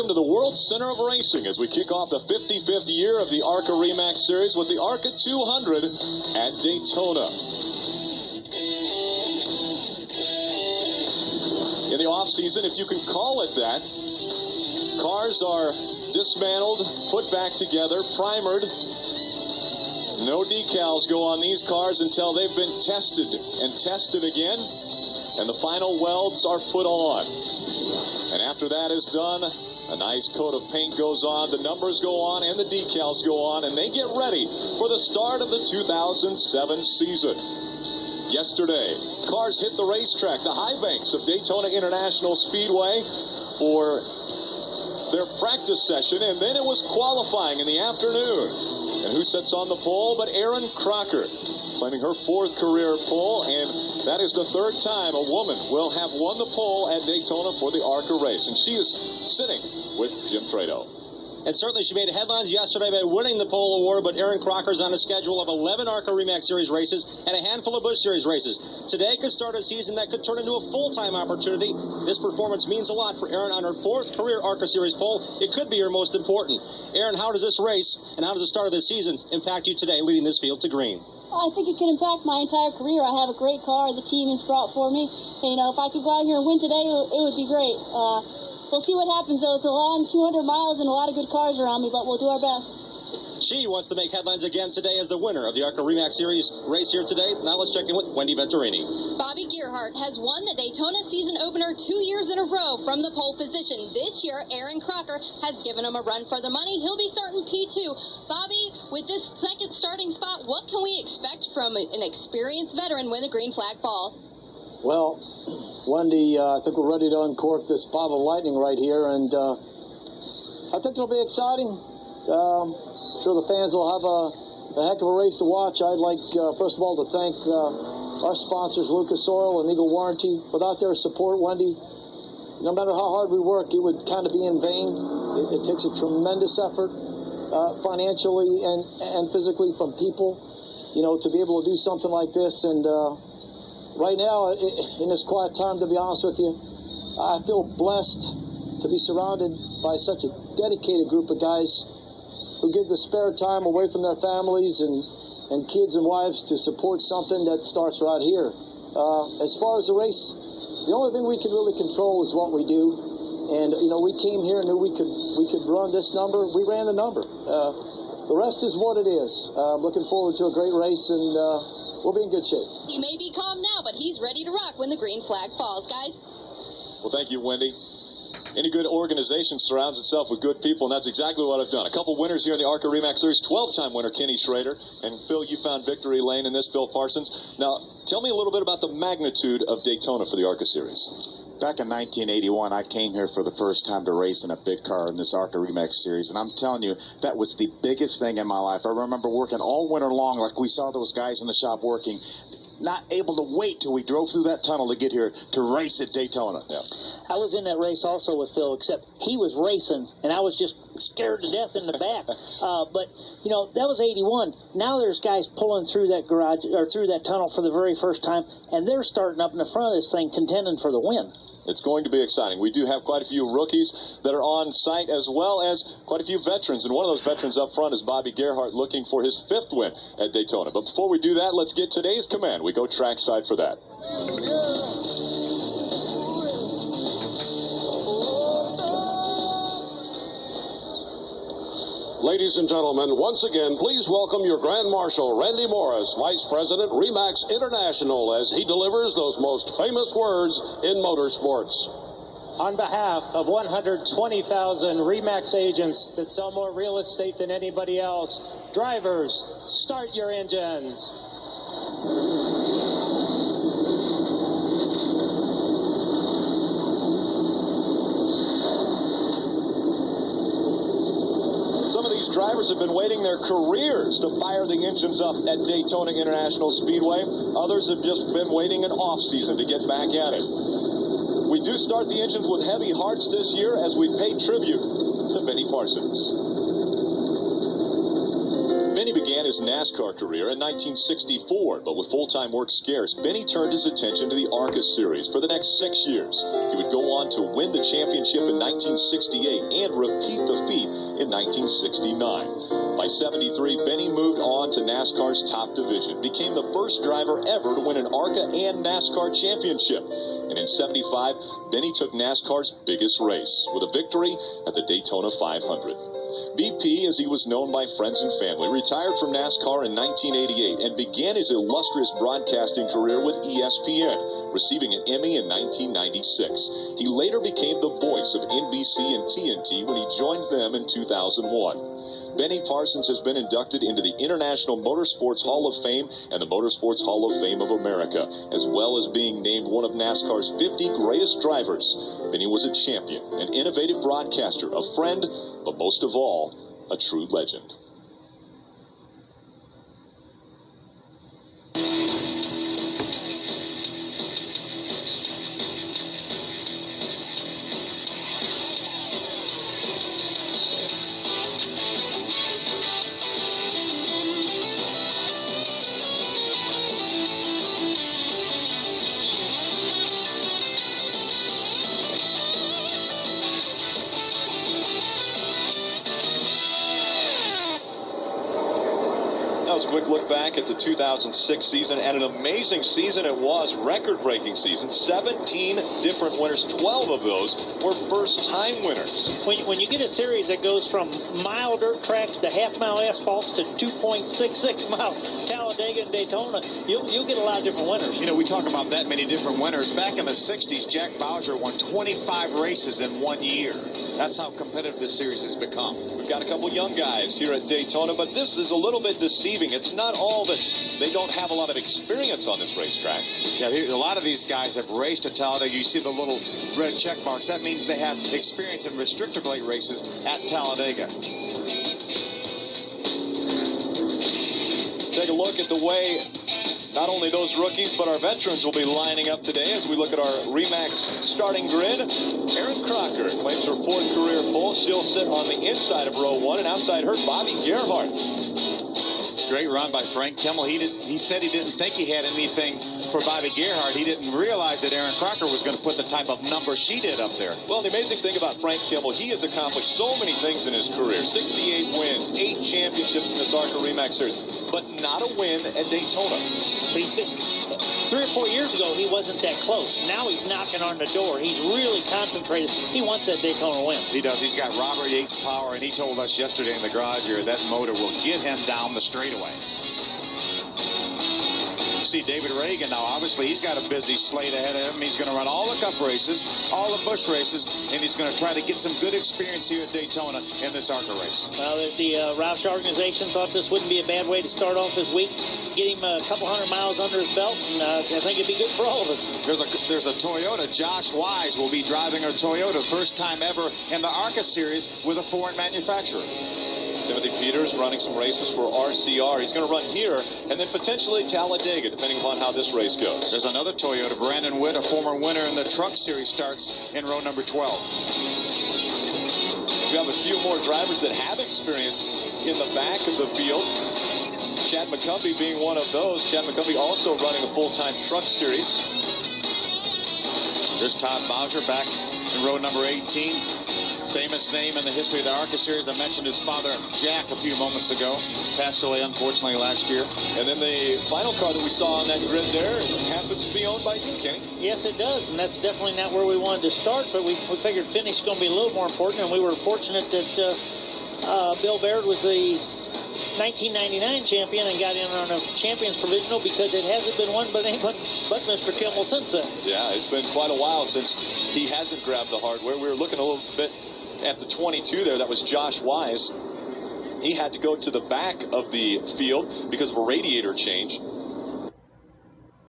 welcome to the World Center of Racing as we kick off the 55th year of the ARCA REMAX Series with the ARCA 200 at Daytona. In the off-season, if you can call it that, cars are dismantled, put back together, primered. No decals go on these cars until they've been tested and tested again, and the final welds are put on. And after that is done, a nice coat of paint goes on, the numbers go on, and the decals go on, and they get ready for the start of the 2007 season. Yesterday, cars hit the racetrack, the high banks of Daytona International Speedway for their practice session, and then it was qualifying in the afternoon. And who sits on the pole but Erin Crocker, claiming her 4th career pole, and that is the 3rd time a woman will have won the pole at Daytona for the ARCA race, and she is sitting with Jim Tradeo. And certainly she made headlines yesterday by winning the pole award, but Erin Crocker's on a schedule of 11 ARCA REMAX Series races and a handful of Busch Series races. Today could start a season that could turn into a full-time opportunity. This performance means a lot for Erin on her 4th career ARCA Series pole. It could be her most important. Erin, how does this race and how does the start of this season impact you today leading this field to green? I think it can impact my entire career. I have a great car the team has brought for me. And, if I could go out here and win today, it would be great. We'll see what happens, though. It's a long 200 miles and a lot of good cars around me, but we'll do our best. She wants to make headlines again today as the winner of the ARCA REMAX Series race here today. Now let's check in with Wendy Venturini. Bobby Gerhart has won the Daytona season opener 2 years in a row from the pole position. This year, Erin Crocker has given him a run for the money. He'll be starting P2. Bobby, with this second starting spot, what can we expect from an experienced veteran when the green flag falls? Well, Wendy, I think we're ready to uncork this bottle of lightning right here, and I think it'll be exciting. I'm sure the fans will have a heck of a race to watch. I'd like, first of all, to thank our sponsors, Lucas Oil and Eagle Warranty. Without their support, Wendy, no matter how hard we work, it would kind of be in vain. It takes a tremendous effort, financially and physically, from people, to be able to do something like this. And right now, in this quiet time, to be honest with you, I feel blessed to be surrounded by such a dedicated group of guys who give the spare time away from their families and kids and wives to support something that starts right here. As far as the race, the only thing we can really control is what we do. And, we came here and knew we could run this number. We ran the number. The rest is what it is. Looking forward to a great race, and we'll be in good shape. He may be calm now, but he's ready to rock when the green flag falls, guys. Well, thank you, Wendy. Any good organization surrounds itself with good people, and that's exactly what I've done. A couple winners here in the ARCA REMAX Series, 12-time winner Kenny Schrader, and Phil, you found victory lane in this, Phil Parsons. Now, tell me a little bit about the magnitude of Daytona for the ARCA Series. Back in 1981, I came here for the first time to race in a big car in this ARCA REMAX Series, and I'm telling you, that was the biggest thing in my life. I remember working all winter long, like we saw those guys in the shop working, not able to wait till we drove through that tunnel to get here to race at Daytona. Yeah. I was in that race also with Phil, except he was racing, and I was just scared to death in the back. But, that was 81. Now there's guys pulling through that garage, or through that tunnel for the very first time, and they're starting up in the front of this thing contending for the win. It's going to be exciting. We do have quite a few rookies that are on site, as well as quite a few veterans. And one of those veterans up front is Bobby Gerhart, looking for his 5th win at Daytona. But before we do that, let's get today's command. We go trackside for that. Ladies and gentlemen, once again, please welcome your Grand Marshal, Randy Morris, Vice President, REMAX International, as he delivers those most famous words in motorsports. On behalf of 120,000 REMAX agents that sell more real estate than anybody else, drivers, start your engines. Some of these drivers have been waiting their careers to fire the engines up at Daytona International Speedway. Others have just been waiting an off-season to get back at it. We do start the engines with heavy hearts this year as we pay tribute to Parsons. Benny began his NASCAR career in 1964, but with full-time work scarce, Benny turned his attention to the ARCA series for the next 6 years. He would go on to win the championship in 1968 and repeat the feat in 1969. By 73, Benny moved on to NASCAR's top division, became the first driver ever to win an ARCA and NASCAR championship. And in 75, Benny took NASCAR's biggest race with a victory at the Daytona 500. BP, as he was known by friends and family, retired from NASCAR in 1988 and began his illustrious broadcasting career with ESPN, receiving an Emmy in 1996. He later became the voice of NBC and TNT when he joined them in 2001. Benny Parsons has been inducted into the International Motorsports Hall of Fame and the Motorsports Hall of Fame of America, as well as being named one of NASCAR's 50 greatest drivers. Benny was a champion, an innovative broadcaster, a friend, but most of all, a true legend. That was a quick look back at the 2006 season, and an amazing season it was, record-breaking season. 17 different winners, 12 of those were first-time winners. When you get a series that goes from mile dirt tracks to half-mile asphalts to 2.66-mile Talladega and Daytona, you'll get a lot of different winners. You know, we talk about that many different winners. Back in the 60s, Jack Bowser won 25 races in 1 year. That's how competitive this series has become. We've got a couple young guys here at Daytona, but this is a little bit deceiving. It's not all that they don't have a lot of experience on this racetrack. Yeah, a lot of these guys have raced at Talladega. You see the little red check marks. That means they have experience in restrictor plate races at Talladega. Take a look at the way not only those rookies, but our veterans will be lining up today as we look at our RE/MAX starting grid. Erin Crocker claims her 4th career pole. She'll sit on the inside of row 1, and outside her, Bobby Gerhardt. Great run by Frank Kimmel. He said he didn't think he had anything for Bobby Gerhardt. He didn't realize that Erin Crocker was going to put the type of number she did up there. Well, the amazing thing about Frank Kimmel, he has accomplished so many things in his career. 68 wins, 8 championships in this ARCA RE/MAX series, but not a win at Daytona. 3 or 4 years ago, he wasn't that close. Now he's knocking on the door. He's really concentrated. He wants that Daytona win. He does. He's got Robert Yates power, and he told us yesterday in the garage here that motor will get him down the straightaway. You see David Reagan now. Obviously, he's got a busy slate ahead of him. He's going to run all the Cup races, all the Busch races, and he's going to try to get some good experience here at Daytona in this ARCA race. Well, the Roush organization thought this wouldn't be a bad way to start off his week. Get him a couple hundred miles under his belt, and I think it'd be good for all of us. There's a Toyota. Josh Wise will be driving a Toyota, first time ever in the ARCA series with a foreign manufacturer. Timothy Peters running some races for RCR. He's going to run here and then potentially Talladega, depending upon how this race goes. There's another Toyota. Brandon Witt, a former winner in the Truck Series, starts in row number 12. We have a few more drivers that have experience in the back of the field. Chad McCumbee being one of those. Chad McCumbee also running a full-time Truck Series. There's Todd Bowser back in row number 18. Famous name in the history of the ARCA series. I mentioned his father, Jack, a few moments ago. Passed away, unfortunately, last year. And then the final car that we saw on that grid there happens to be owned by you, Kenny. Yes, it does, and that's definitely not where we wanted to start, but we figured finish is going to be a little more important, and we were fortunate that Bill Baird was the 1999 champion and got in on a champions provisional because it hasn't been won by anyone but Mr. Kimmel since then. Yeah, it's been quite a while since he hasn't grabbed the hardware. We were looking a little bit at the 22 there. That was Josh Wise. He had to go to the back of the field because of a radiator change.